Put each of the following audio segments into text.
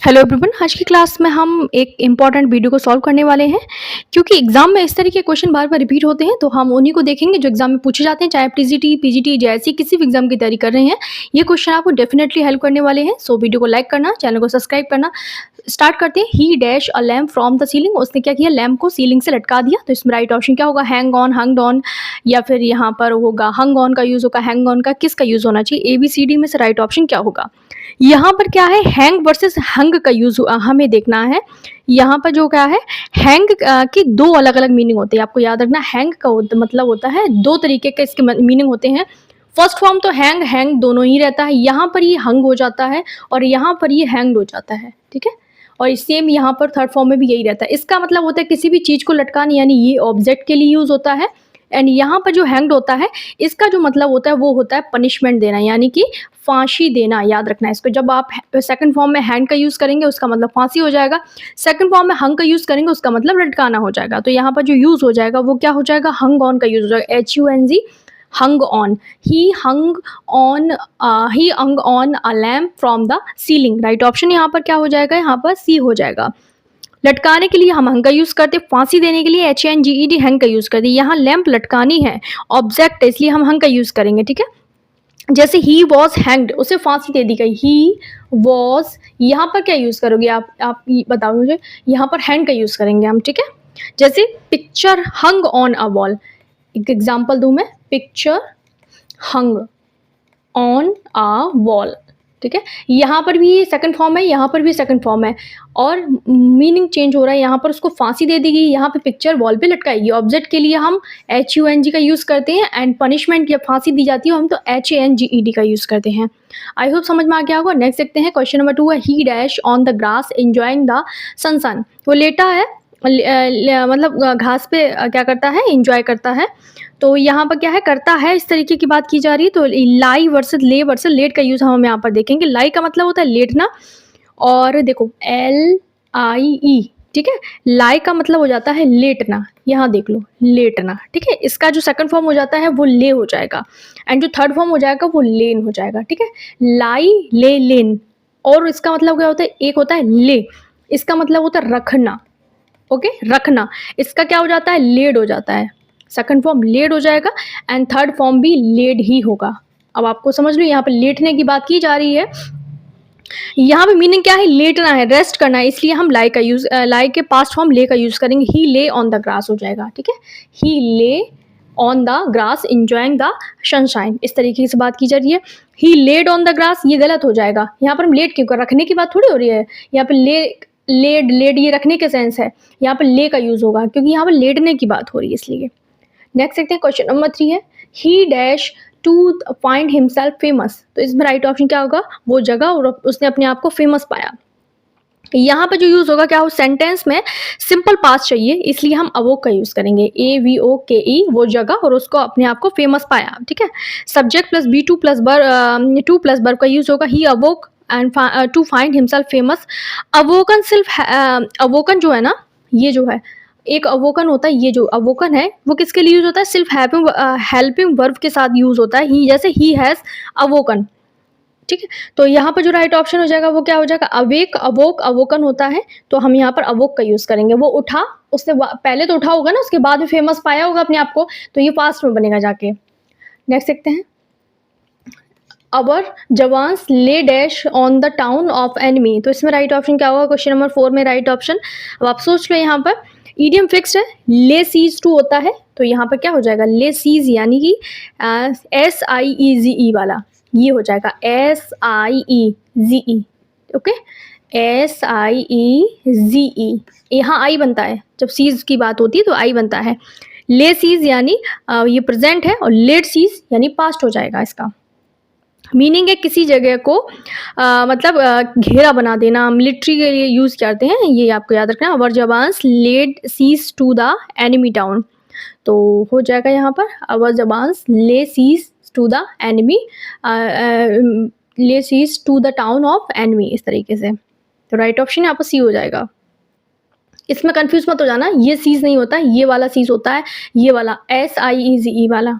Hello everyone, आज की class में हम एक इम्पॉर्टेंट वीडियो को सॉल्व करने वाले हैं। क्योंकि एग्जाम में इस तरह के क्वेश्चन बार बार रिपीट होते हैं, तो हम उन्हीं को देखेंगे जो एग्जाम में पूछे जाते हैं, चाहे आप टीजीटी, पीजीटी जैसी किसी भी एग्जाम की तैयारी कर रहे हैं। ये क्वेश्चन आपको डेफिनेटली हेल्प करने वाले हैं। सो वीडियो को लाइक करना, चैनल को सब्सक्राइब करना। स्टार्ट करते हैं। ही dash a lamp from the ceiling. उसने क्या किया, लैम्प को सीलिंग से लटका दिया। तो इसमें राइट ऑप्शन क्या होगा, हैंग ऑन, हंग्ड ऑन, या फिर यहाँ पर होगा हंग ऑन का यूज होगा, हैंग ऑन का किसका यूज होना चाहिए, ABCD में से राइट ऑप्शन क्या होगा। यहाँ पर क्या है, हैंग वर्सेस हंग का यूज हमें देखना है। यहाँ पर जो क्या है, हैंग की दो अलग अलग मीनिंग होती है, आपको याद रखना। हैंग का मतलब होता है, दो तरीके के इसके मीनिंग होते हैं। फर्स्ट फॉर्म तो हैंग हैंग दोनों ही रहता है, यहाँ पर ये हंग हो जाता है और यहाँ पर ये हैंग्ड हो जाता है, ठीक है। और सेम यहाँ पर थर्ड फॉर्म में भी यही रहता है। इसका मतलब होता है किसी भी चीज़ को लटकाना, यानी ये ऑब्जेक्ट के लिए यूज होता है। एंड यहाँ पर जो हैंग्ड होता है, इसका जो मतलब होता है वो होता है पनिशमेंट देना, यानी कि फांसी देना। याद रखना है इसको। जब आप सेकंड फॉर्म में हैंग का यूज़ करेंगे उसका मतलब फांसी हो जाएगा, सेकंड फॉर्म में हंग का यूज़ करेंगे उसका मतलब लटकाना हो जाएगा। तो यहाँ पर जो यूज़ हो जाएगा वो क्या हो जाएगा, हंग ऑन का यूज़ हो जाएगा, HUNG, hung on. He hung on a lamp from the ceiling. Right option यहाँ पर क्या हो जाएगा, यहाँ पर C हो जाएगा। लटकाने के लिए हम हंग का यूज करते, फांसी देने के लिए HANGED हंग का यूज करते। यहाँ लैंप लटकानी है, ऑब्जेक्ट है, इसलिए हम हंग का यूज करेंगे, ठीक है। जैसे ही वॉज हैंग्ड, उसे फांसी दे दी गई, ही वॉज, यहाँ पर क्या यूज करोगे आप बताओ मुझे। यहाँ पर हैंग का यूज करेंगे हम, ठीक है। जैसे picture hung on a wall, एक एग्जाम्पल दूं मैं, picture hung on a wall, ठीक है। यहाँ पर भी सेकंड फॉर्म है, यहाँ पर भी सेकंड फॉर्म है, और मीनिंग चेंज हो रहा है। यहाँ पर उसको फांसी दे दी गई, यहाँ पे पिक्चर वॉल पे लटकाई। ऑब्जेक्ट के लिए हम HUNG का यूज़ करते हैं, एंड पनिशमेंट जब फांसी दी जाती है हम तो HANGED का यूज़ करते हैं। आई होप समझ में आ गया होगा। नेक्स्ट देखते हैं, क्वेश्चन नंबर 2 है, he dash on the grass enjoying the sunshine. वो लेटा है, मतलब घास पे क्या करता है, इंजॉय करता है। तो यहाँ पर क्या है, करता है, इस तरीके की बात की जा रही है। तो लाई वर्सेस ले वर्सेस लेट का यूज हम यहाँ पर देखेंगे। लाई का मतलब होता है लेटना, और देखो LIE, ठीक है। लाई का मतलब हो जाता है लेटना, यहाँ देख लो, लेटना, ठीक है। इसका जो सेकंड फॉर्म हो जाता है वो ले हो जाएगा, एंड जो थर्ड फॉर्म हो जाएगा वो लेन हो जाएगा, ठीक है। लाई ले लेन। और इसका मतलब क्या होता है, एक होता है ले, इसका मतलब होता है रखना, ओके, रखना। इसका क्या हो जाता है, लेड हो जाता है। सेकंड फॉर्म लेड हो जाएगा, एंड थर्ड फॉर्म भी लेड ही होगा। अब आपको समझ लो, यहाँ पे लेटने की बात की जा रही है। यहाँ पे मीनिंग क्या है, लेटना है, रेस्ट करना है, इसलिए हम लाई का यूज, लाई के पास्ट फॉर्म ले का यूज करेंगे। ही ले ऑन द ग्रास हो जाएगा, ठीक है। ही ले on the grass enjoying the sunshine, इस तरीके से बात की जा रही है। ही लेड ऑन द ग्रास, ये गलत हो जाएगा। यहाँ पर हम लेट क्यों कर, रखने की बात थोड़ी हो रही है। यहाँ पे लेड लेड ये रखने के सेंस है, यहाँ पर ले का यूज होगा क्योंकि यहाँ पर लेटने की बात हो रही है, इसलिए। नेक्स्ट देखते हैं, क्वेश्चन नंबर 3 है, he dash to find himself famous. तो इसमें राइट ऑप्शन क्या होगा, वो जगह और उसने अपने आप को फेमस पाया। यहाँ पर जो यूज होगा क्या हो, सेंटेंस में सिंपल पास्ट चाहिए, इसलिए हम अवोक का यूज करेंगे, AVOKE, वो जगह और उसको अपने आप को फेमस पाया, ठीक है। Subject plus B2 plus verb का यूज होगा, he awoke and to find himself famous. Awoken सिर्फ अवोकन जो है ना, ये जो है एक अवोकन होता है, ये जो अवोकन है वो किसके लिए यूज होता है, सिर्फ हेल्पिंग वर्ब के साथ यूज होता है, ही, जैसे ही हैज अवोकन, ठीक है। तो यहाँ पर जो राइट ऑप्शन हो जाएगा वो क्या हो जाएगा, अवेक, अवोक, अवोकन होता है, तो हम यहाँ पर अवोक का यूज करेंगे। वो उठा, उसने पहले तो उठा होगा ना, उसके बाद में फेमस पाया होगा अपने आप को, तो ये पास्ट में बनेगा जाके। नेक्स्ट देखते हैं, अवर जवान्स ले dash on the town of enemy. तो इसमें राइट ऑप्शन क्या होगा, क्वेश्चन नंबर 4 में राइट ऑप्शन। अब आप सोच लो, यहाँ पर ईडियम फिक्स्ड है, ले सीज टू होता है, तो यहाँ पर क्या हो जाएगा, ले सीज, यानी कि SIEZE वाला, ये हो जाएगा SIEZE, ओके, SIEZE। यहाँ आई बनता है, जब सीज की बात होती है तो आई बनता है। ले सीज यानी ये प्रेजेंट है, और लेट सीज यानी पास्ट हो जाएगा। इसका मीनिंग है किसी जगह को मतलब घेरा बना देना, मिलिट्री के लिए यूज करते हैं, ये आपको याद रखना। Our jawans led siege to the enemy town, तो हो जाएगा यहाँ पर our jawans lay siege to the enemy, lay siege to the town of enemy, इस तरीके से। तो राइट ऑप्शन यहाँ पर सी हो जाएगा। इसमें कंफ्यूज मत हो जाना, ये सीज नहीं होता, ये वाला सीज होता है, ये वाला SIEZE वाला।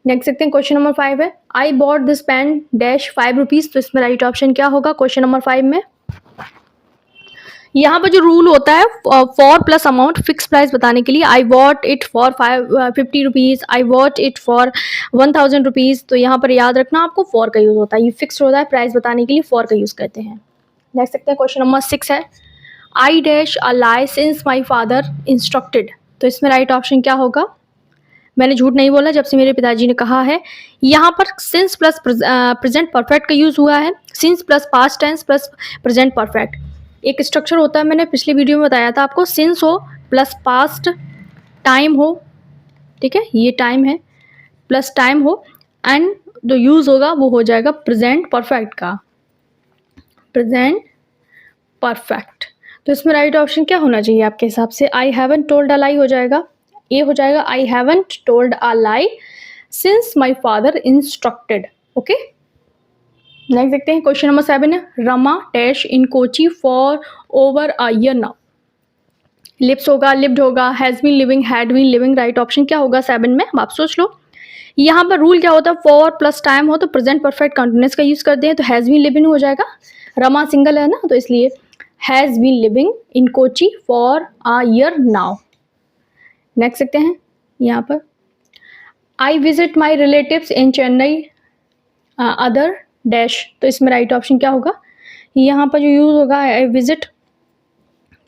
नेक्स्ट देखते हैं, क्वेश्चन नंबर 5 है, I bought this pen dash 5 rupees. तो इसमें राइट ऑप्शन क्या होगा क्वेश्चन नंबर 5 में, यहाँ पर जो रूल होता है for plus amount fixed price बताने के लिए, I want it for 50 rupees, I want it for 1000 rupees. तो यहाँ पर याद रखना आपको फॉर का यूज़ होता है, ये फिक्स होता है प्राइस बताने के लिए फॉर का यूज़ करते हैं। नेक्स्ट देखते हैं क्वेश्चन नंबर 6 है, I dash a lie since my father instructed. तो इसमें राइट ऑप्शन क्या होगा? मैंने झूठ नहीं बोला जब से मेरे पिताजी ने कहा है। यहाँ पर सिंस प्लस प्रेजेंट परफेक्ट का यूज़ हुआ है, since plus past tens plus present perfect. एक स्ट्रक्चर होता है, मैंने पिछले वीडियो में बताया था आपको, सिंस हो प्लस पास्ट टाइम हो, ठीक है, ये टाइम है, प्लस टाइम हो, एंड जो यूज़ होगा वो हो जाएगा प्रेजेंट परफेक्ट का, प्रेजेंट परफेक्ट। तो इसमें राइट ऑप्शन क्या होना चाहिए आपके हिसाब से? आई हैवंट टोल्ड अ लाई हो जाएगा, ए हो जाएगा I haven't told a lie since my father instructed. Okay, next देखते हैं क्वेश्चन नंबर 7 है, Rama dash in Kochi for over a year now. Lives होगा, लिव्ड होगा, has been living, had been living. Right option क्या होगा 7 में? आप सोच लो। यहाँ पर रूल क्या होता है, फॉर प्लस टाइम हो तो प्रेजेंट परफेक्ट कंटिन्यूअस का यूज़ करते हैं, तो हैज़ बीन लिविंग हो जाएगा, रमा सिंगल है ना, तो इसलिए has been living in Kochi for a year now. Next देखते हैं यहाँ पर, I visit my relatives in Chennai other dash. तो इसमें राइट ऑप्शन क्या होगा? यहाँ पर जो यूज़ होगा आई विजिट,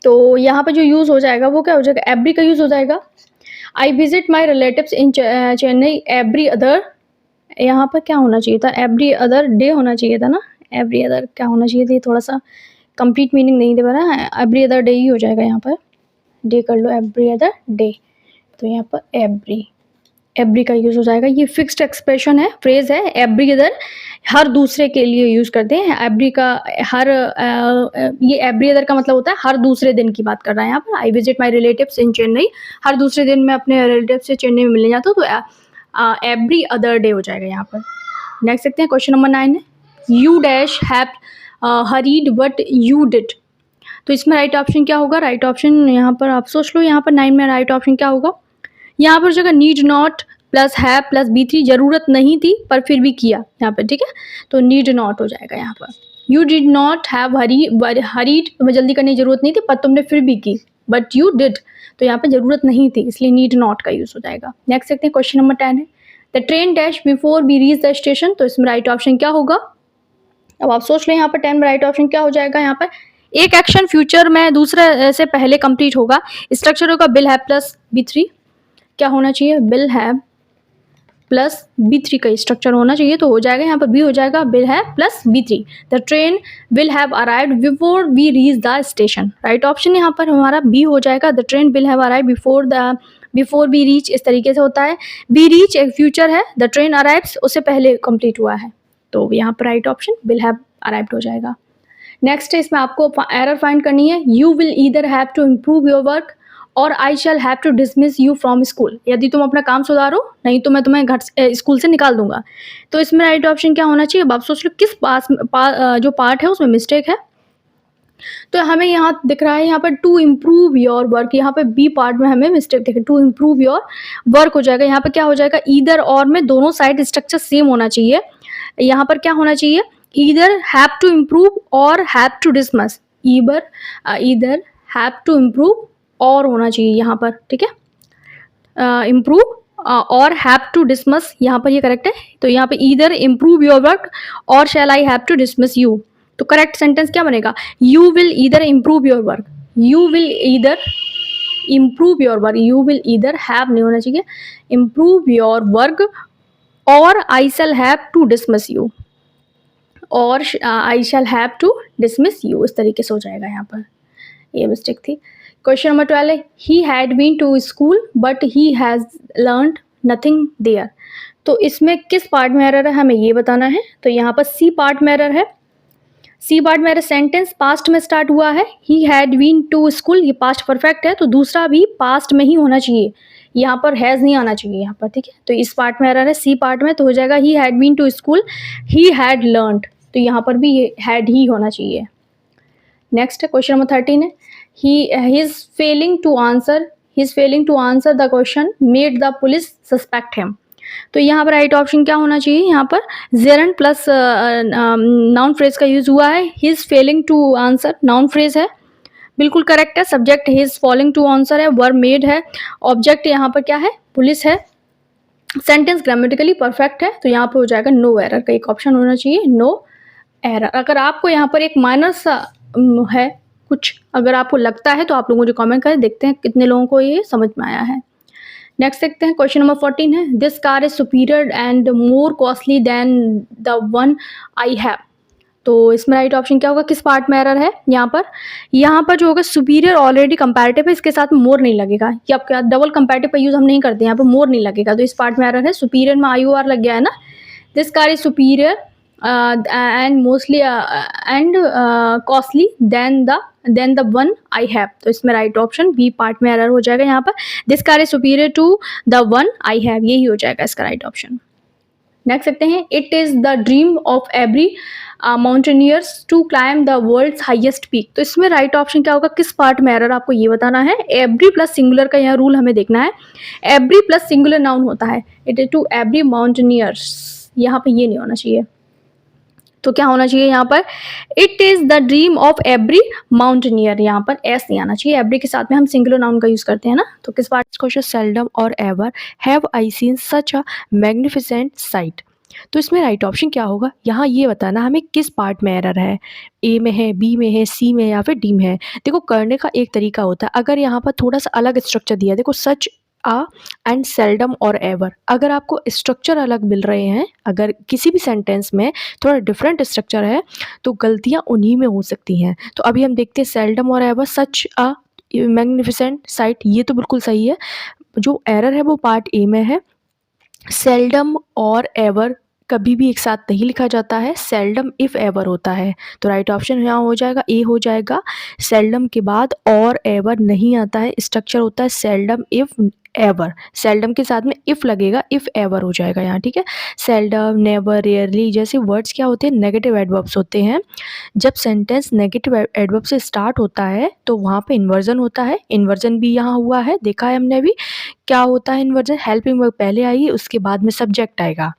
तो यहाँ पर जो यूज़ हो जाएगा वो क्या हो जाएगा? एवरी का यूज़ हो जाएगा। आई visit my relatives in Chennai every other, यहाँ पर क्या होना चाहिए था? एवरी अदर डे होना चाहिए था ना, एवरी अदर क्या होना चाहिए था? थोड़ा सा कंप्लीट मीनिंग नहीं दे पा रहा है, एवरी अदर डे ही हो जाएगा, यहाँ पर डे कर लो, एवरी अदर डे। तो यहाँ पर एवरी का यूज़ हो जाएगा, ये फिक्स्ड एक्सप्रेशन है, फ्रेज है, एवरी अदर हर दूसरे के लिए यूज़ करते हैं, एवरी का हर ये एवरी अदर का मतलब होता है हर दूसरे दिन की बात कर रहा है यहाँ पर। I visit my relatives in Chennai, हर दूसरे दिन मैं अपने रिलेटिव से चेन्नई में मिलने जाता हूँ, तो एवरी अदर डे हो जाएगा यहाँ पर। नेक्स्ट देखते हैं क्वेश्चन नंबर 9 है, you dash have hurried but you did. तो इसमें राइट ऑप्शन क्या होगा? राइट ऑप्शन यहाँ पर आप सोच लो, यहाँ पर 9 में राइट ऑप्शन क्या होगा? यहाँ पर जगह नीड नॉट प्लस है प्लस B3, जरूरत नहीं थी पर फिर भी किया यहाँ पर, ठीक है, तो नीड नॉट हो जाएगा यहाँ पर। You did not have hurried, तुम्हें जल्दी करने की जरूरत नहीं थी पर तुमने फिर भी की, बट यू डिड, तो यहाँ पर जरूरत नहीं थी, इसलिए नीड नॉट का यूज हो जाएगा। नेक्स्ट देखते हैं क्वेश्चन नंबर 10 है, the train dash before we reach the station. तो इसमें राइट ऑप्शन क्या होगा? अब आप सोच लो यहाँ पर 10 में राइट ऑप्शन क्या हो जाएगा? यहाँ पर एक एक्शन फ्यूचर में दूसरे से पहले कंप्लीट होगा, स्ट्रक्चर होगा विल हैव प्लस B3, क्या होना चाहिए? विल हैव प्लस B3 का स्ट्रक्चर होना चाहिए, तो हो जाएगा यहाँ पर बी हो जाएगा, will have plus B3, the train will have arrived before we reach the station. Right option यहाँ पर हमारा बी हो जाएगा, the train will have arrived before we reach, इस तरीके से होता है। बी रीच एक फ्यूचर है, द ट्रेन अराइव्स उससे पहले कंप्लीट हुआ है, तो यहाँ पर right option will have arrived हो जाएगा। नेक्स्ट है, इसमें आपको एरर फाइंड करनी है, you will either have to improve your work और I shall have to dismiss you from school. यदि तुम अपना काम सुधारो, नहीं तो मैं तुम्हें स्कूल से निकाल दूंगा। तो इसमें राइट ऑप्शन क्या होना चाहिए? आप सोच लो किस जो पार्ट है उसमें मिस्टेक है। तो हमें यहाँ दिख रहा है, यहाँ पर टू इम्प्रूव योर वर्क, यहाँ पे बी पार्ट में हमें मिस्टेक दिखे, टू इम्प्रूव योर वर्क हो जाएगा। यहाँ पर क्या हो जाएगा? ईदर और में दोनों साइड स्ट्रक्चर सेम होना चाहिए। यहाँ पर क्या होना चाहिए? Either have to improve or have to dismiss, either have to improve or होना चाहिए यहाँ पर, ठीक है, improve or have to dismiss, यहाँ पर ये करेक्ट है। तो यहाँ पे ईदर इम्प्रूव योर वर्क और shall I have to dismiss you, तो करेक्ट सेंटेंस क्या बनेगा? You will either improve your work, you will either improve your work, you will either have नहीं होना चाहिए, इम्प्रूव योर वर्क और I shall have to dismiss you, और I shall have to dismiss you, इस तरीके से हो जाएगा। यहाँ पर ये मिस्टेक थी। क्वेश्चन नंबर 12 है, he had been to school but he has learned nothing there. तो इसमें किस पार्ट में एरर है हमें ये बताना है। तो यहाँ पर सी पार्ट में एरर है, सी पार्ट में एरर, सेंटेंस पास्ट में स्टार्ट हुआ है, he had been to school, ये पास्ट परफेक्ट है, तो दूसरा भी पास्ट में ही होना चाहिए, यहाँ पर हैज़ नहीं आना चाहिए यहाँ पर, ठीक है। तो इस पार्ट में एरर है, सी पार्ट में, तो हो जाएगा he had been to school, he had learned, तो यहाँ पर भी ये हैड ही होना चाहिए। नेक्स्ट है क्वेश्चन नंबर 13 है, his failing to answer the question made the police suspect him। तो यहाँ पर राइट ऑप्शन क्या होना चाहिए? यहाँ पर जेरन प्लस नाउन फ्रेज का यूज हुआ है, his failing to answer noun phrase है, बिल्कुल करेक्ट है। Subject his following to answer है, वर्ब मेड है, ऑब्जेक्ट यहाँ पर क्या है, पुलिस है। सेंटेंस ग्रामेटिकली परफेक्ट है, तो यहाँ पे हो जाएगा नो एरर का एक ऑप्शन होना चाहिए, नो एरर। अगर आपको यहाँ पर एक माइनर सा है कुछ, अगर आपको लगता है तो आप लोग मुझे कमेंट करें, देखते हैं कितने लोगों को ये समझ में आया है। नेक्स्ट देखते हैं, क्वेश्चन नंबर 14 है, this car is superior and more costly than the one I have. तो इसमें राइट ऑप्शन क्या होगा, किस पार्ट में एरर है यहाँ पर जो होगा सुपीरियर ऑलरेडी कंपैरेटिव है, इसके साथ मोर नहीं लगेगा, कि आप क्या डबल कंपैरेटिव का यूज हम नहीं करते, यहाँ पर मोर नहीं लगेगा, तो इस पार्ट में एरर है। सुपीरियर में IOR लग गया है ना, this car is superior and mostly and costly than the one I have, तो इसमें राइट ऑप्शन बी पार्ट में एरर हो जाएगा। यहाँ पर this car is superior to the one I have, यही हो जाएगा इसका राइट ऑप्शन। नेक्स्ट देखते हैं, it is the dream of every mountaineers to climb the world's highest peak, तो इसमें राइट ऑप्शन क्या होगा, किस पार्ट में एरर आपको ये बताना है। एवरी प्लस सिंगुलर का यहाँ रूल हमें देखना है, एवरी प्लस सिंगुलर नाउन होता है, it is to every mountaineers, यहाँ पे ये नहीं होना चाहिए, तो क्या होना चाहिए यहाँ पर, it is the dream of every mountaineer, यहाँ पर एस नहीं आना चाहिए, एवरी के साथ में हम सिंगुलर नाउन का यूज करते हैं ना, तो किस पार्ट। क्वेश्चन, सेल्डम और ever have I seen such a magnificent site, तो इसमें राइट ऑप्शन क्या होगा, यहाँ ये बताना हमें किस पार्ट में एरर है, ए में है, बी में है, सी में है या फिर डी में है। देखो करने का एक तरीका होता है, अगर यहाँ पर थोड़ा सा अलग स्ट्रक्चर दिया, देखो सच आ एंड सेल्डम और एवर, अगर आपको स्ट्रक्चर अलग मिल रहे हैं, अगर किसी भी सेंटेंस में थोड़ा डिफरेंट स्ट्रक्चर है तो गलतियां उन्हीं में हो सकती हैं। तो अभी हम देखते हैं सेल्डम और एवर, सच आ मैग्निफिसेंट साइट, ये तो बिल्कुल सही है, जो एरर है वो पार्ट ए में है। सेल्डम और एवर कभी भी एक साथ नहीं लिखा जाता है, सेल्डम इफ एवर होता है, तो राइट ऑप्शन यहाँ हो जाएगा ए हो जाएगा। सेल्डम के बाद और एवर नहीं आता है, स्ट्रक्चर होता है सेल्डम इफ एवर, सेल्डम के साथ में इफ लगेगा, इफ एवर हो जाएगा यहाँ, ठीक है। सेल्डम, नेवर, रेयरली जैसे वर्ड्स क्या होते हैं, नेगेटिव एडवर्ब्स होते हैं। जब सेंटेंस नेगेटिव एडवर्ब से स्टार्ट होता है तो वहाँ पे इन्वर्जन होता है, इन्वर्जन भी यहाँ हुआ है, देखा है हमने अभी। क्या होता है इन्वर्जन, हेल्पिंग वर्ब पहले आई, उसके बाद में सब्जेक्ट आएगा,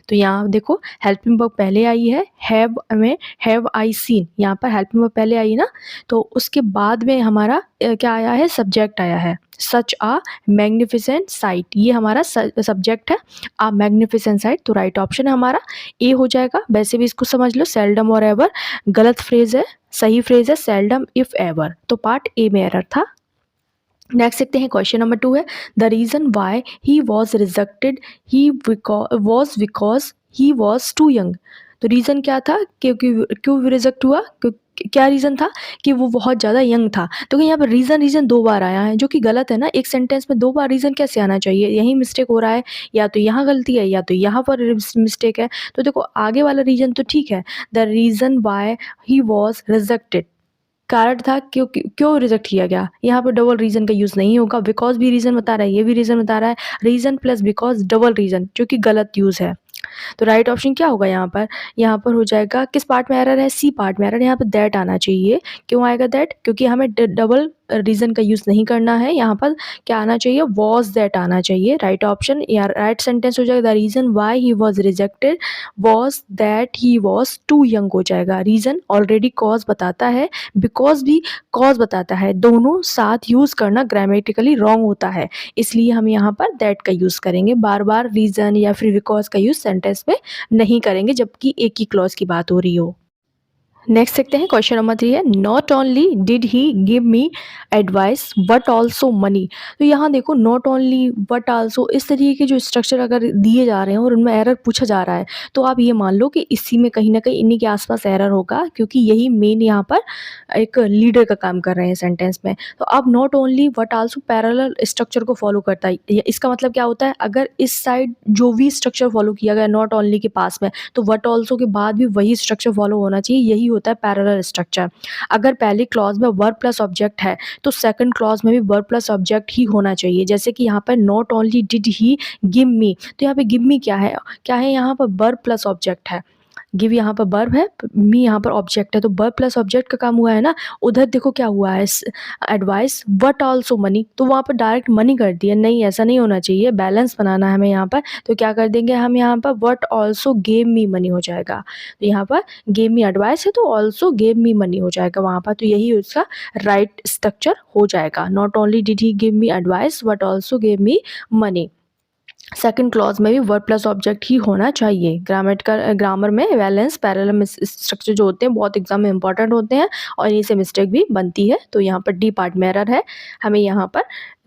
तो यहाँ देखो हेल्पिंग वर्ब पहले आई है, हैव में हैव आई सीन, यहाँ पर हेल्पिंग वर्ब पहले आई ना, तो उसके बाद में हमारा क्या आया है, सब्जेक्ट आया है, सच आ मैग्निफिसेंट साइट, ये हमारा सब्जेक्ट है, आ मैग्निफिसेंट साइट, तो राइट ऑप्शन है हमारा ए हो जाएगा। वैसे भी इसको समझ लो, सेल्डम और एवर गलत फ्रेज है, सही फ्रेज है सेल्डम इफ एवर, तो पार्ट ए में एरर था। नेक्स्ट देखते हैं, क्वेश्चन नंबर 2 है, the reason why he was rejected he was because he was too young, तो रीज़न क्या था, क्यों रिजेक्ट हुआ, क्या रीज़न था कि वो बहुत ज़्यादा यंग था। तो यहाँ पर रीज़न 2 बार आया है, जो कि गलत है ना, एक सेंटेंस में 2 बार रीज़न कैसे आना चाहिए, यही मिस्टेक हो रहा है, या तो यहाँ गलती है या तो यहाँ पर मिस्टेक है। तो देखो आगे वाला रीज़न तो ठीक है, the reason why he was rejected, कारण था क्यों रिजेक्ट किया गया, यहाँ पर डबल रीजन का यूज़ नहीं होगा, बिकॉज भी रीज़न बता रहा है, ये भी रीज़न बता रहा है, reason plus because double reason, जो कि गलत यूज़ है। तो राइट ऑप्शन क्या होगा यहाँ पर हो जाएगा, किस पार्ट में एरर है, सी पार्ट में एरर, यहाँ पर दैट आना चाहिए। क्यों आएगा दैट, क्योंकि हमें डबल रीज़न का यूज़ नहीं करना है, यहाँ पर क्या आना चाहिए, वॉज दैट आना चाहिए। राइट ऑप्शन या राइट सेंटेंस हो जाएगा, the reason why he was rejected was that he was too young हो जाएगा। रीज़न ऑलरेडी कॉज बताता है, बिकॉज भी कॉज बताता है, दोनों साथ यूज़ करना ग्रामेटिकली रॉन्ग होता है, इसलिए हम यहाँ पर दैट का यूज़ करेंगे, बार बार रीज़न या फिर बिकॉज का यूज़ सेंटेंस में नहीं करेंगे जबकि एक ही क्लॉज की बात हो रही हो। नेक्स्ट देखते हैं, क्वेश्चन नंबर 3 है, not only did he give me advice but also money, तो यहाँ देखो नॉट ओनली बट ऑल्सो, इस तरीके के जो स्ट्रक्चर अगर दिए जा रहे हैं और उनमें एरर पूछा जा रहा है, तो आप ये मान लो कि इसी में कहीं ना कहीं इन्हीं के आसपास एरर होगा, क्योंकि यही मेन यहाँ पर एक लीडर का काम कर रहे हैं सेंटेंस में। तो अब not only but also parallel structure को फॉलो करता है, इसका मतलब क्या होता है, अगर इस साइड जो भी स्ट्रक्चर फॉलो किया गया नॉट ओनली के पास में, तो बट ऑल्सो के बाद भी वही स्ट्रक्चर फॉलो होना चाहिए, यही होता है पैरेलल स्ट्रक्चर। अगर पहली क्लॉज में वर्ब प्लस ऑब्जेक्ट है तो सेकंड क्लॉज में भी वर्ब प्लस ऑब्जेक्ट ही होना चाहिए, जैसे कि यहाँ पर not only did he give me, तो यहाँ पे गिव मी क्या है यहाँ पर वर्ब प्लस ऑब्जेक्ट है, गिव यहाँ पर वर्ब है, मी यहाँ पर ऑब्जेक्ट है, तो वर्ब प्लस ऑब्जेक्ट का काम हुआ है ना। उधर देखो क्या हुआ है, एडवाइस बट ऑल्सो मनी, तो वहाँ पर डायरेक्ट मनी कर दिया। नहीं, ऐसा नहीं होना चाहिए, बैलेंस बनाना है हमें यहाँ पर। तो क्या कर देंगे हम यहाँ पर, what also gave me money हो जाएगा। तो यहाँ पर गेव मी एडवाइस है तो ऑल्सो गेव मी मनी हो जाएगा वहाँ पर, तो यही उसका राइट स्ट्रक्चर हो जाएगा। Not only did he give me advice but also gave me money. Second clause में भी वर्ब प्लस ऑब्जेक्ट ही होना चाहिए। ग्रामर में बैलेंस पैरेलल स्ट्रक्चर जो होते हैं बहुत एग्जाम में इंपॉर्टेंट होते हैं और इन्हीं से मिस्टेक भी बनती है। तो यहाँ पर डी पार्ट में एरर है, हमें यहाँ पर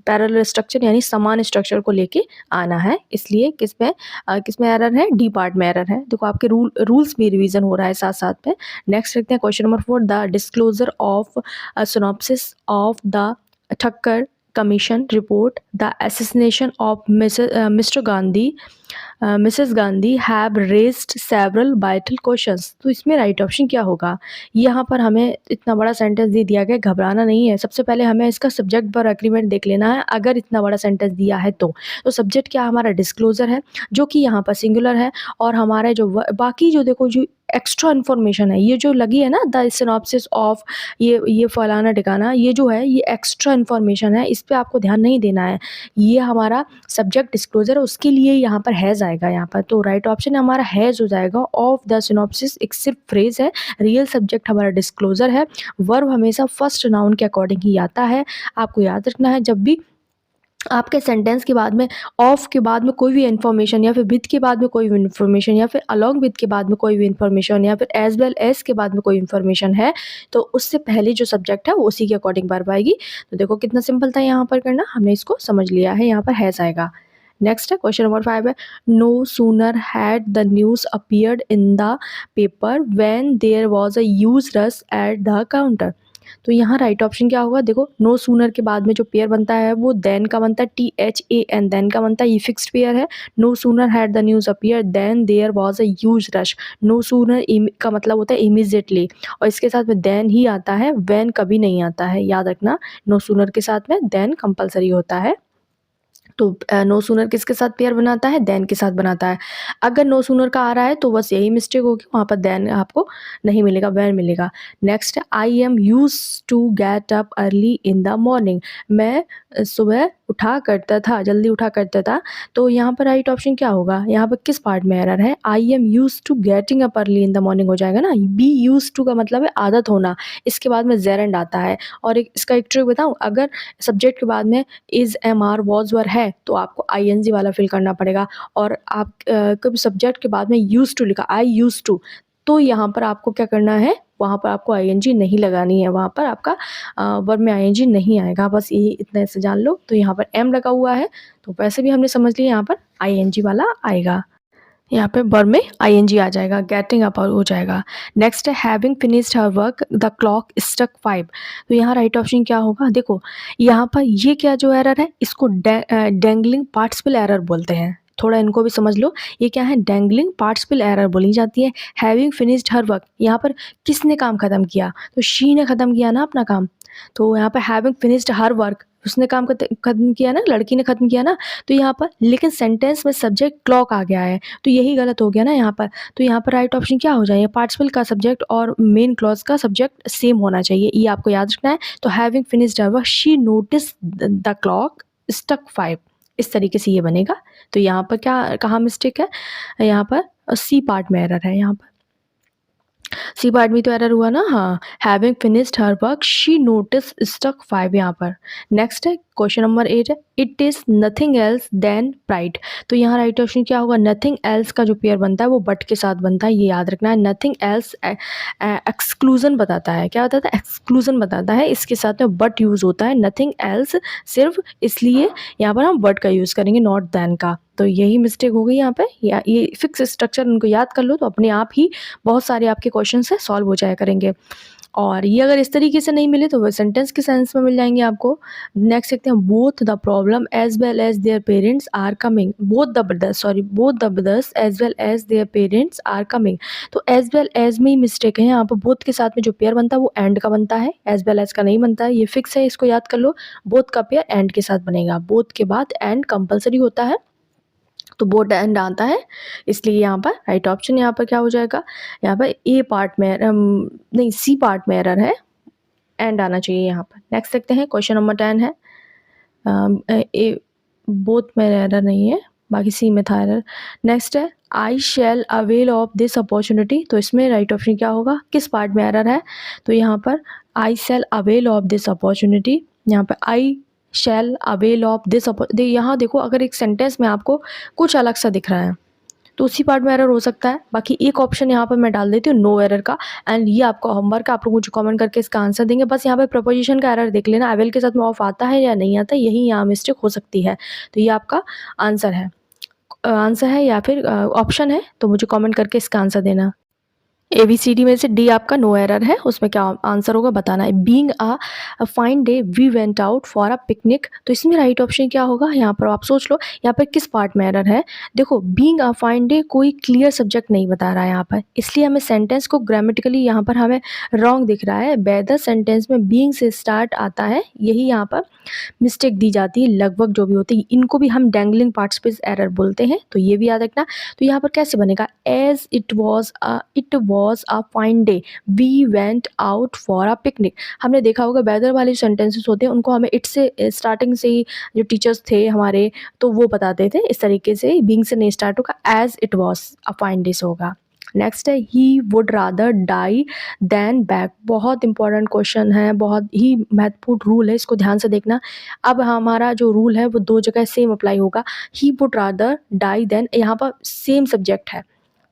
पैरेलल स्ट्रक्चर यानी समान स्ट्रक्चर को लेके आना है, इसलिए किसमें एरर है, डी पार्ट में एरर है। देखो आपके रूल्स भी रिवीजन हो रहा है साथ साथ में। नेक्स्ट देखते हैं question number 4, the disclosure of synopsis of the Thakkar commission report, the assassination of Mrs. Gandhi have raised several vital questions। तो इसमें राइट ऑप्शन क्या होगा। यहाँ पर हमें इतना बड़ा सेंटेंस दे दिया गया, घबराना नहीं है। सबसे पहले हमें इसका सब्जेक्ट पर एग्रीमेंट देख लेना है। अगर इतना बड़ा सेंटेंस दिया है तो सब्जेक्ट क्या हमारा डिस्क्लोजर है, जो कि यहाँ पर सिंगुलर है, और हमारे जो बाकी जो देखो जो एक्स्ट्रा इन्फॉर्मेशन है, ये जो लगी है ना, द सिनॉप्सिस ऑफ ये फलाना ठिकाना, ये जो है ये एक्स्ट्रा इन्फॉर्मेशन है, इस पर आपको ध्यान नहीं देना है। ये हमारा सब्जेक्ट डिस्क्लोजर है, उसके लिए यहाँ पर हैज़ आएगा यहाँ पर। तो राइट ऑप्शन हमारा हैज़ हो जाएगा। ऑफ द सिनॉप्सिस एक सिर्फ फ्रेज है, रियल सब्जेक्ट हमारा डिस्क्लोजर है। वर्ब हमेशा फर्स्ट नाउन के अकॉर्डिंग ही आता है। आपको याद रखना है, जब भी आपके सेंटेंस के बाद में ऑफ के बाद में कोई भी इन्फॉर्मेशन, या फिर विद के बाद में कोई भी इन्फॉर्मेशन, या फिर अलॉन्ग विद के बाद में कोई भी इन्फॉर्मेशन, या फिर एज वेल एज के बाद में कोई इन्फॉर्मेशन है, तो उससे पहले जो सब्जेक्ट है वो उसी के अकॉर्डिंग वर्ब आएगी। तो देखो कितना सिंपल था यहाँ पर करना, हमने इसको समझ लिया है, यहाँ पर हैज़ आएगा। नेक्स्ट है क्वेश्चन नंबर 5 है, no sooner had the news appeared in the paper when there was a huge rush at the counter. तो यहाँ राइट ऑप्शन क्या होगा, देखो नो सूनर के बाद में जो पेयर बनता है वो देन का बनता है, THAN देन का बनता है, ये फिक्स्ड पेयर है। No sooner had the news appear than there was a huge rush. No sooner का मतलब होता है इमीजिएटली, और इसके साथ में देन ही आता है, व्हेन कभी नहीं आता है, याद रखना। नो सूनर के साथ में देन कंपलसरी होता है। तो नो सूनर किसके साथ पेयर बनाता है, देन के साथ बनाता है। अगर नो सूनर का आ रहा है तो बस यही मिस्टेक होगी, वहाँ पर देन आपको नहीं मिलेगा, व्हेन मिलेगा। Next, I am use to get up early in the morning. मैं सुबह उठा करता था, जल्दी उठा करता था। तो यहाँ पर राइट ऑप्शन क्या होगा, यहाँ पर किस पार्ट में एरर है, I am use to getting up early in the morning हो जाएगा ना। बी यूज टू का मतलब है आदत होना, इसके बाद में जेरेंड आता है। और इसका एक ट्रिक बताऊँ, अगर सब्जेक्ट के बाद में इज, एम आर, वॉज, वर है तो आपको ING वाला फिल करना पड़ेगा। और आप कभी सब्जेक्ट के बाद में यूज टू लिखा, आई यूज टू, तो यहाँ पर आपको क्या करना है, वहाँ पर आपको ING नहीं लगानी है, वहाँ पर आपका वर्ब में ING नहीं आएगा। बस यही इतना से जान लो। तो यहाँ पर M लगा हुआ है, तो वैसे भी हमने समझ लिया, यहाँ पर ING वाला आएगा। यहाँ पे वर्ब में ING आ जाएगा, गेटिंग अप हो जाएगा। नेक्स्ट है, having finished her work the clock struck 5। तो यहाँ राइट ऑप्शन क्या होगा, देखो यहाँ पर ये क्या जो एरर है, इसको डेंगलिंग पार्टिसिपल एरर बोलते हैं। थोड़ा इनको भी समझ लो, ये क्या है, डेंगलिंग पार्टिसिपल एरर बोली जाती है। हैविंग फिनिश्ड हर वर्क, यहाँ पर किसने काम खत्म किया, तो शी ने खत्म किया ना अपना काम। तो यहाँ पर हैविंग फिनिश्ड हर वर्क, उसने काम खत्म किया ना, लड़की ने खत्म किया ना। तो यहाँ पर लेकिन सेंटेंस में सब्जेक्ट क्लॉक आ गया है, तो यही गलत हो गया ना यहाँ पर। तो यहाँ पर राइट ऑप्शन क्या हो जाएगा, पार्टिसिपल का सब्जेक्ट और मेन क्लॉज का सब्जेक्ट सेम होना चाहिए, ये आपको याद रखना है। तो having finished her work she notice the clock struck 5, इस तरीके से ये बनेगा। तो यहाँ पर क्या कहाँ मिस्टेक है, यहाँ पर सी पार्ट में एरर है। यहाँ पर सी पार्ट में तो एरर हुआ ना, हाँ। Having finished her work she notice struck 5 यहाँ पर। नेक्स्ट है क्वेश्चन नंबर 8 है, it is nothing else than pride. तो यहाँ राइट ऑप्शन क्या होगा, नथिंग एल्स का जो पेयर बनता है वो बट के साथ बनता है, ये याद रखना है। नथिंग एल्स एक्सक्लूजन बताता है, क्या बताता है, एक्सक्लूजन बताता है, इसके साथ में बट यूज़ होता है। नथिंग एल्स सिर्फ इसलिए यहाँ पर हम बट का यूज़ करेंगे, नॉट देन का। तो यही मिस्टेक हो गई यहाँ पे, या ये फिक्स स्ट्रक्चर उनको याद कर लो तो अपने आप ही बहुत सारे आपके क्वेश्चन से सॉल्व हो जाया करेंगे। और ये अगर इस तरीके से नहीं मिले तो वो सेंटेंस के सेंस में मिल जाएंगे आपको। नेक्स्ट देखते हैं, both the problem as well as their parents are coming. Both the brothers as well as their parents are coming. तो एज वेल एज में ही मिस्टेक है, यहाँ पर बोथ के साथ में जो पेयर बनता है वो एंड का बनता है, एज वेल एज का नहीं बनता है, ये फिक्स है, इसको याद कर लो। बोथ का पेयर एंड के साथ बनेगा, बोथ के बाद एंड कंपलसरी होता है। तो बोट एंड आता है, इसलिए यहाँ पर राइट ऑप्शन यहाँ पर क्या हो जाएगा, यहाँ पर ए पार्ट में नहीं सी पार्ट में एरर है, एंड आना चाहिए यहाँ पर। नेक्स्ट देखते हैं, क्वेश्चन नंबर 10 है, ए बोथ में एरर नहीं है, बाकी सी में था एरर। नेक्स्ट है, आई शैल अवेल ऑफ दिस अपॉर्चुनिटी, तो इसमें राइट ऑप्शन क्या होगा, किस पार्ट में एरर है, तो यहाँ पर आई शैल अवेल ऑफ दिस अपॉर्चुनिटी, यहाँ पर आई शैल अवेल ऑफ दिस यहाँ देखो, अगर एक सेंटेंस में आपको कुछ अलग सा दिख रहा है तो उसी पार्ट में एरर हो सकता है। बाकी एक ऑप्शन यहाँ पर मैं डाल देती हूँ नो एरर का, एंड ये आपका होमवर्क, आप लोग मुझे कमेंट करके इसका आंसर देंगे। बस यहाँ पे प्रपोजिशन का एरर देख लेना, अवेल के साथ में ऑफ आता है या नहीं आता, यही यहाँ मिस्टेक हो सकती है। तो ये आपका आंसर है, या फिर ऑप्शन है, तो मुझे कमेंट करके इसका आंसर देना। ABCD में से डी आपका नो एरर है, उसमें क्या आंसर होगा बताना है। Being a fine day we went out for a picnic, तो इसमें राइट ऑप्शन क्या होगा, यहाँ पर आप सोच लो, यहाँ पर किस पार्ट में एरर है। देखो, बीइंग अ फाइन डे कोई क्लियर सब्जेक्ट नहीं बता रहा है यहाँ पर, इसलिए हमें सेंटेंस को ग्रामेटिकली यहाँ पर हमें रॉन्ग दिख रहा है। वेदर सेंटेंस में बीइंग से स्टार्ट आता है, यही यहाँ पर मिस्टेक दी जाती है, लगभग जो भी होती है इनको भी हम डैंगलिंग पार्टिसिपल्स एरर बोलते हैं, तो ये भी याद रखना। तो यहाँ पर कैसे बनेगा, as it was a fine day we went out for a picnic. हमने देखा होगा वेदर वाले सेंटेंसेस होते हैं उनको हमें इट से स्टार्टिंग से ही जो टीचर्स थे हमारे, तो वो बताते थे इस तरीके से, बीइंग से नहीं स्टार्ट होगा, as it was a fine day से होगा। नेक्स्ट है, he would rather die than beg, बहुत इंपॉर्टेंट क्वेश्चन है, बहुत ही महत्वपूर्ण रूल है, इसको ध्यान से देखना। अब हमारा जो रूल है वो दो जगह सेम अप्लाई होगा। He would rather die than, यहाँ पर सेम सब्जेक्ट है,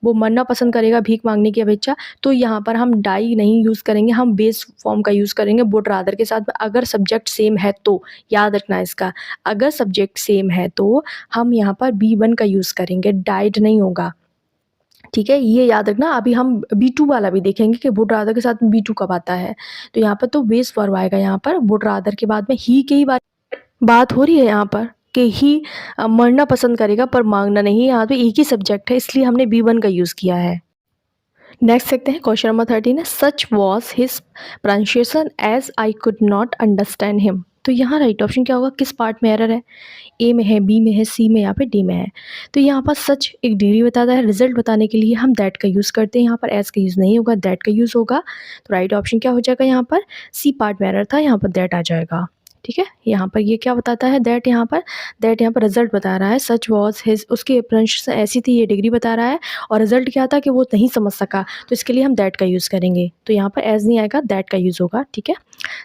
वो मरना पसंद करेगा भीख मांगने की अपेक्षा, तो यहाँ पर हम डाई नहीं यूज़ करेंगे, हम बेस फॉर्म का यूज़ करेंगे वुड रादर के साथ में, अगर सब्जेक्ट सेम है तो। याद रखना इसका, अगर सब्जेक्ट सेम है तो हम यहाँ पर B1 का यूज़ करेंगे, डाइड नहीं होगा, ठीक है, ये याद रखना। अभी हम B2 वाला भी देखेंगे कि वुड रादर के साथ में B2 कब आता है, तो यहाँ पर तो बेस वर्ब आएगा, यहाँ पर वुड रादर के बाद में ही की ही बात हो रही है यहाँ पर, कि ही मरना पसंद करेगा पर मांगना नहीं, यहाँ पे एक ही सब्जेक्ट है, इसलिए हमने B1 का यूज़ किया है। नेक्स्ट देखते हैं, क्वेश्चन नंबर 13 है, such was his pronunciation as I could not understand him, तो यहाँ राइट ऑप्शन क्या होगा, किस पार्ट में एरर है, ए में है, बी में है, सी में, यहाँ पे डी में है। तो यहाँ पर सच एक डिग्री बताता है, रिजल्ट बताने के लिए हम दैट का यूज़ करते हैं, यहाँ पर एज का यूज़ नहीं होगा, दैट का यूज़ होगा। तो राइट ऑप्शन क्या हो जाएगा, यहाँ पर सी पार्ट में एरर था, यहाँ पर दैट आ जाएगा, ठीक है। यहाँ पर ये क्या बताता है, दैट, यहाँ पर रिजल्ट बता रहा है, सच वॉज हिज, उसकी प्रोनाउंसिएशन ऐसी थी, ये डिग्री बता रहा है, और रिजल्ट क्या था कि वो नहीं समझ सका, तो इसके लिए हम दैट का यूज़ करेंगे। तो यहाँ पर एज नहीं आएगा, दैट का यूज़ होगा, ठीक है।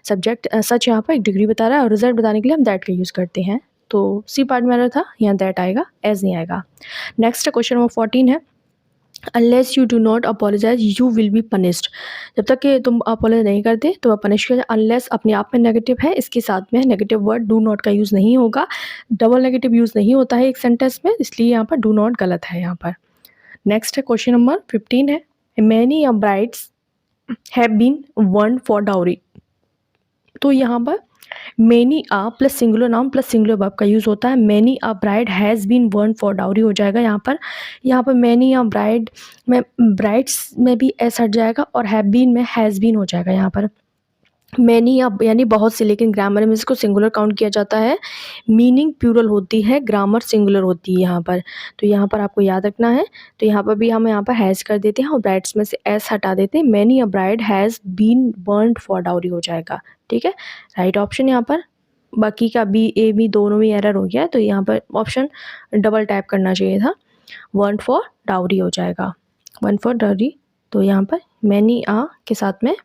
सब्जेक्ट सच यहाँ पर एक डिग्री बता रहा है और रिजल्ट बताने के लिए हम दैट का यूज़ करते हैं, तो सी पार्ट में एरर था, यहाँ दैट आएगा, एज नहीं आएगा। नेक्स्ट क्वेश्चन नंबर 14 है, unless you do not apologise you will be punished, जब तक कि तुम अपोलोजाइज नहीं करते तो पनिश किया जाए। अनलेस अपने आप में नेगेटिव है, इसके साथ में नेगेटिव वर्ड डू नॉट का यूज़ नहीं होगा, डबल नेगेटिव यूज़ नहीं होता है एक सेंटेंस में, इसलिए यहाँ पर डू नॉट गलत है यहाँ पर। नेक्स्ट है क्वेश्चन नंबर 15 है, many brides have been burnt for dowry, तो यहाँ पर many a plus singular noun plus singular verb का यूज़ होता है, many a bride has been burnt for dowry हो जाएगा यहाँ पर मैनी अ ब्राइड में ब्राइड्स में भी एस हट जाएगा और हैव बीन में हैज़ बीन हो जाएगा। यहाँ पर मैनी अब यानी बहुत से, लेकिन ग्रामर में इसको सिंगुलर काउंट किया जाता है, मीनिंग प्लूरल होती है, ग्रामर सिंगुलर होती है यहाँ पर, तो यहाँ पर आपको याद रखना है। तो यहाँ पर भी हम यहाँ पर हैज़ कर देते हैं और ब्राइड्स में से एस हटा देते हैं, many a bride has been burned for dowry हो जाएगा, ठीक है। राइट ऑप्शन यहाँ पर, बाकी का बी ए बी दोनों में एरर हो गया है, तो यहाँ पर ऑप्शन डबल टाइप करना चाहिए था, वर्न फॉर डाउरी हो जाएगा, वर्न फॉर डाउरी। तो यहाँ पर मैनी आ के साथ में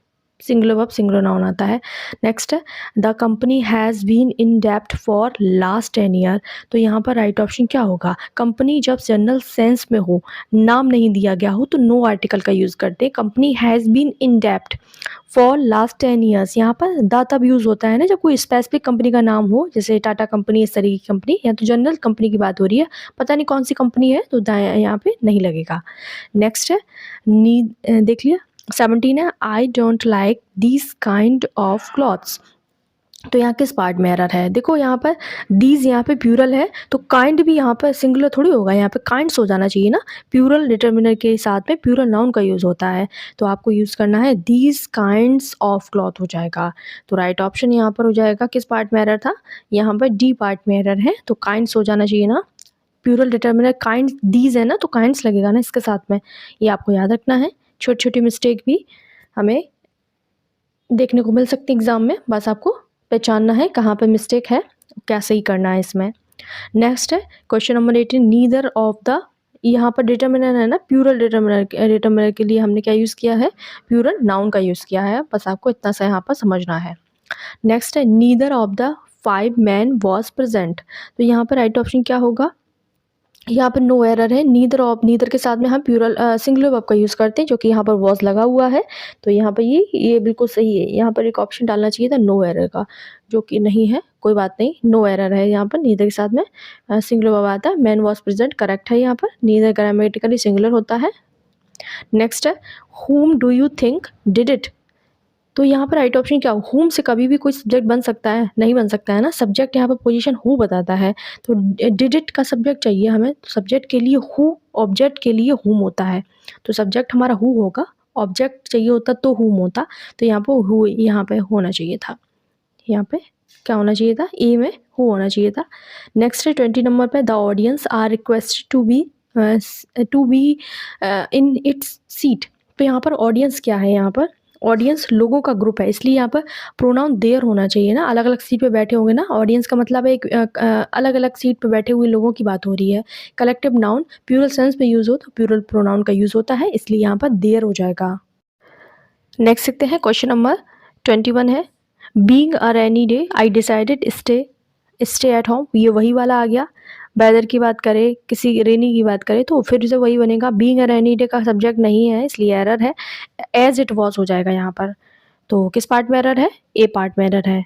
सिंगुलर वर्ब सिंगुलर नाउन आता है। नेक्स्ट है, the company has been in डेप्ट फॉर लास्ट 10 ईयर, तो यहाँ पर राइट ऑप्शन क्या होगा, कंपनी जब जनरल सेंस में हो, नाम नहीं दिया गया हो, तो नो आर्टिकल का यूज़ करते हैं। कंपनी हैज़ बीन इन डेप्ट फॉर लास्ट 10 ईयर्स, यहाँ पर द तब यूज़ होता है ना जब कोई स्पेसिफिक कंपनी का नाम हो, जैसे टाटा कंपनी, इस तरीके की कंपनी, या तो जनरल कंपनी की बात हो रही है, पता नहीं कौन सी कंपनी है, तो यहाँ पे नहीं लगेगा। नेक्स्ट है, नीड, देख लिया। 17 है, I don't like this kind of clothes, तो यहाँ किस पार्ट में एरर है, देखो यहाँ पर दीज यहाँ पे प्यूरल है, तो काइंड भी यहाँ पर सिंगुलर थोड़ी होगा, यहाँ पे काइंड्स हो जाना चाहिए ना, प्यूरल डिटर्मिनर के साथ में प्यूरल नाउन का यूज़ होता है, तो आपको यूज़ करना है दीज काइंड्स ऑफ क्लॉथ हो जाएगा। तो राइट ऑप्शन यहाँ पर हो जाएगा, किस पार्ट में एरर था, यहाँ पर डी पार्ट में एरर है, तो काइंड्स हो जाना चाहिए ना, प्लूरल डिटर्मिनर काइंड्स दीज है ना, तो काइंड्स लगेगा ना इसके साथ में, ये आपको याद रखना है। छोटी छोटी मिस्टेक भी हमें देखने को मिल सकती है एग्जाम में, बस आपको पहचानना है कहाँ पे मिस्टेक है, क्या सही करना है इसमें। नेक्स्ट है question number 18, neither of the, यहाँ पर डिटर्मिनर है ना, प्लूरल डिटर्मिनर, डिटर्मिनर के लिए हमने क्या यूज़ किया है, प्लूरल नाउन का यूज़ किया है, बस आपको इतना सा यहाँ पर समझना है। नेक्स्ट है neither of the 5 man was present, तो यहाँ पर राइट ऑप्शन क्या होगा, यहाँ पर नो एरर है। नीदर ऑफ, नीदर के साथ में हम प्लूरल सिंगुलर वर्ब का यूज़ करते हैं, जो कि यहाँ पर वॉज लगा हुआ है, तो यहाँ पर ये बिल्कुल सही है। यहाँ पर एक ऑप्शन डालना चाहिए था नो एरर का, जो कि नहीं है, कोई बात नहीं, नो एरर है। यहाँ पर नीदर के साथ में सिंगुलर वर्ब आता है, मैन वॉज प्रेजेंट करेक्ट है। यहाँ पर नीदर ग्रामेटिकली सिंगुलर होता है। नेक्स्ट है whom do you think did it, तो यहाँ पर राइट ऑप्शन क्या हो, होम से कभी भी कोई सब्जेक्ट बन सकता है, नहीं बन सकता है ना, सब्जेक्ट यहाँ पर पोजीशन हु बताता है, तो डिड इट का सब्जेक्ट चाहिए हमें, तो सब्जेक्ट के लिए हु, ऑब्जेक्ट के लिए हुम होता है, तो सब्जेक्ट हमारा हु होगा, ऑब्जेक्ट चाहिए होता तो हुम होता, तो यहाँ पर हु यहाँ पे होना चाहिए था, यहाँ पे क्या होना चाहिए था, ए में हु होना चाहिए था। नेक्स्ट है 20 नंबर पे, the audience are requested to be in its seat, तो यहाँ पर ऑडियंस क्या है, यहाँ पर ऑडियंस लोगों का ग्रुप है, इसलिए यहाँ पर प्रोनाउन देयर होना चाहिए ना, अलग अलग सीट पे बैठे होंगे ना, ऑडियंस का मतलब है एक अलग अलग सीट पे बैठे हुए लोगों की बात हो रही है। कलेक्टिव नाउन प्लूरल सेंस में यूज़ हो तो प्लूरल प्रोनाउन का यूज़ होता है, इसलिए यहाँ पर देयर हो जाएगा। नेक्स्ट देखते हैं क्वेश्चन नंबर 21 है, being a rainy day I decided stay at home, ये वही वाला आ गया। वेदर की बात करें, किसी रेनी की बात करें, तो फिर से वही बनेगा, बीइंग अ रेनी डे का सब्जेक्ट नहीं है, इसलिए एरर है, एज इट वॉज हो जाएगा यहाँ पर। तो किस पार्ट में एरर है, ए पार्ट में एरर है,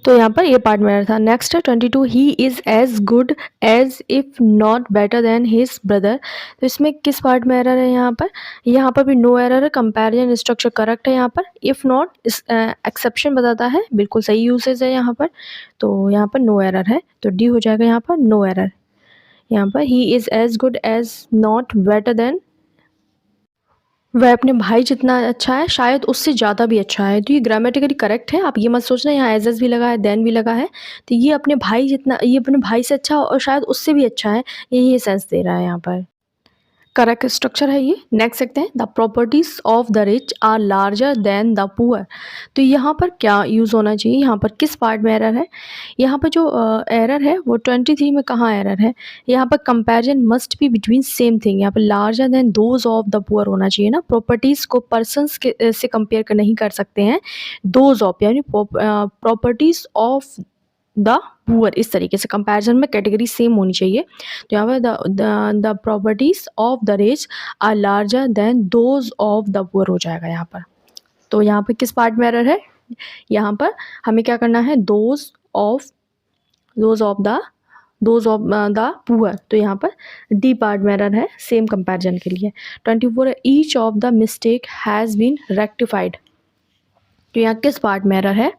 तो यहाँ पर ये पार्ट में एरर था। नेक्स्ट है 22, he is as good as if not better than his brother, तो इसमें किस पार्ट में एरर है, यहाँ पर भी नो एरर है, कंपैरिजन स्ट्रक्चर करेक्ट है। यहाँ पर इफ़ नॉट एक्सेप्शन बताता है, बिल्कुल सही यूसेज है यहाँ पर, तो यहाँ पर नो एरर है, तो डी हो जाएगा यहाँ पर नो एरर। यहाँ पर he is as good as not better than, वह अपने भाई जितना अच्छा है शायद उससे ज़्यादा भी अच्छा है, तो ये ग्रामेटिकली करेक्ट है, आप ये मत सोचना यहाँ एज भी लगा है, देन भी लगा है, तो ये अपने भाई जितना, ये अपने भाई से अच्छा और शायद उससे भी अच्छा है, ये सेंस दे रहा है यहाँ पर, करेक्ट स्ट्रक्चर है ये। नेक्स्ट देखते हैं, the properties of the rich are larger than the poor, तो यहाँ पर क्या यूज़ होना चाहिए, यहाँ पर किस पार्ट में एरर है, यहाँ पर जो एरर है वो 23 में कहाँ एरर है, यहाँ पर comparison must be between same thing, यहाँ पर larger than those of the poor होना चाहिए ना, प्रॉपर्टीज़ को पर्सनस के से कंपेयर कर नहीं कर सकते हैं, दोज ऑफ यानी प्रॉपर्टीज़ ऑफ द पुअर, इस तरीके से कंपैरिजन में कैटेगरी सेम होनी चाहिए, तो यहाँ पर the properties of the rich are larger than those of the poor हो जाएगा यहाँ पर। तो यहाँ पर किस पार्ट में एरर है, यहाँ पर हमें क्या करना है, दोज ऑफ द पुअर, तो यहाँ पर डी पार्ट में एरर है सेम कंपैरिजन के लिए। 24 है, each of the mistake has been rectified, तो यहाँ किस पार्ट में एरर है,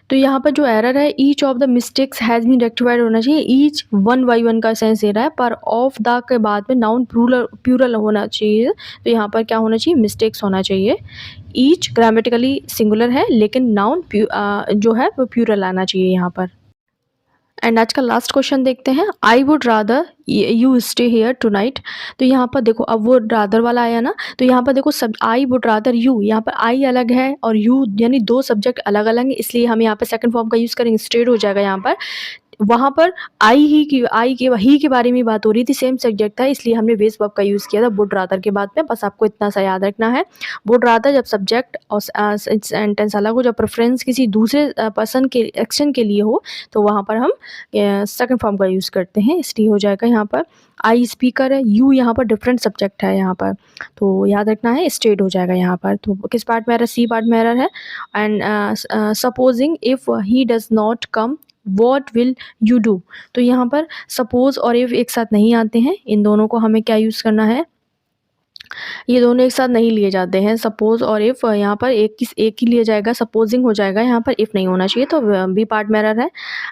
तो यहाँ पर जो एरर है, each of the mistakes has been rectified होना चाहिए, ईच वन बाई वन का सेंस दे रहा है, पर ऑफ द के बाद में नाउन प्लूरल होना चाहिए, तो यहाँ पर क्या होना चाहिए, मिस्टेक्स होना चाहिए। ईच ग्रामेटिकली सिंगुलर है लेकिन नाउन जो है वो प्लूरल आना चाहिए यहाँ पर। एंड आज का लास्ट क्वेश्चन देखते हैं, I would rather you stay here tonight, तो यहाँ पर देखो अब वो रादर वाला आया ना, तो यहाँ पर देखो सब आई वुड रादर यू, यहाँ पर आई अलग है और यू यानी दो सब्जेक्ट अलग अलग हैं, इसलिए हम यहाँ पर सेकंड फॉर्म का यूज़ करेंगे, स्ट्रेट हो जाएगा यहाँ पर। वहाँ पर ही के बारे में बात हो रही थी, सेम सब्जेक्ट था, इसलिए हमने बेस वर्ब का यूज़ किया था वुड रादर के बाद में, बस आपको इतना सा याद रखना है। वुड रादर जब सब्जेक्ट और सेंटेंस अलग हो, जब प्रेफरेंस किसी दूसरे पर्सन के एक्शन के लिए हो, तो वहाँ पर हम सेकंड फॉर्म का यूज़ करते हैं, इसलिए हो जाएगा यहाँ पर आई स्पीकर है, यू यहाँ पर डिफरेंट सब्जेक्ट है यहाँ पर, तो याद रखना है स्ट्रेट हो जाएगा यहाँ पर। तो किस पार्ट में एरर, सी पार्ट में एरर है। And supposing if he does not come what will you do, तो यहाँ पर सपोज और इफ एक साथ नहीं आते हैं, इन दोनों को हमें क्या यूज़ करना है, ये दोनों एक साथ नहीं लिए जाते हैं, सपोज और इफ यहाँ पर एक ही लिया जाएगा, सपोजिंग हो जाएगा, यहाँ पर इफ नहीं होना चाहिए, तो बी पार्ट में एरर है।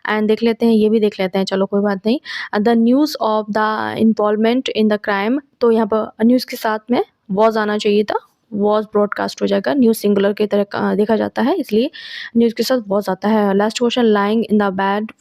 एंड देख लेते हैं, ये भी देख लेते हैं, चलो कोई बात नहीं। The news of the involvement in the crime, तो यहाँ पर न्यूज़ के साथ में वॉज आना चाहिए था, वॉज ब्रॉडकास्ट हो जाएगा, न्यूज़ सिंगुलर की तरह देखा जाता है, इसलिए न्यूज़ के साथ वॉज आता है। Last question, lying in the bed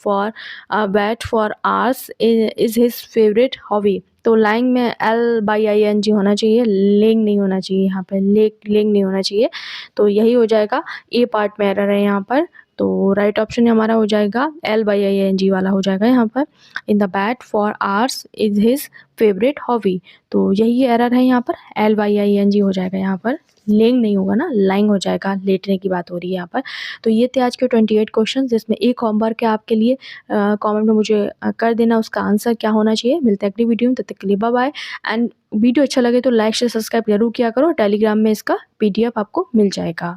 for hours is his favourite hobby. तो लाइंग में LYING होना चाहिए, लेइंग नहीं होना चाहिए, यहाँ पे लेइंग नहीं होना चाहिए, तो यही हो जाएगा। ए पार्ट में एरर है यहाँ पर, तो राइट ऑप्शन हमारा हो जाएगा LYING वाला हो जाएगा यहाँ पर। In the bed for hours is his favourite hobby, तो यही एरर है यहाँ पर, LYING हो जाएगा यहाँ पर, लेइंग नहीं होगा ना, लाइंग हो जाएगा, लेटने की बात हो रही है यहाँ पर। तो ये थे आज के 28 क्वेश्चन, जिसमें एक होमवर्क है आपके लिए, कमेंट में मुझे कर देना उसका आंसर क्या होना चाहिए। मिलते हैं अगली वीडियो में, तब तक के लिए बाय बाय। एंड वीडियो अच्छा लगे तो लाइक शेयर सब्सक्राइब जरूर किया करो, टेलीग्राम में इसका PDF आपको मिल जाएगा।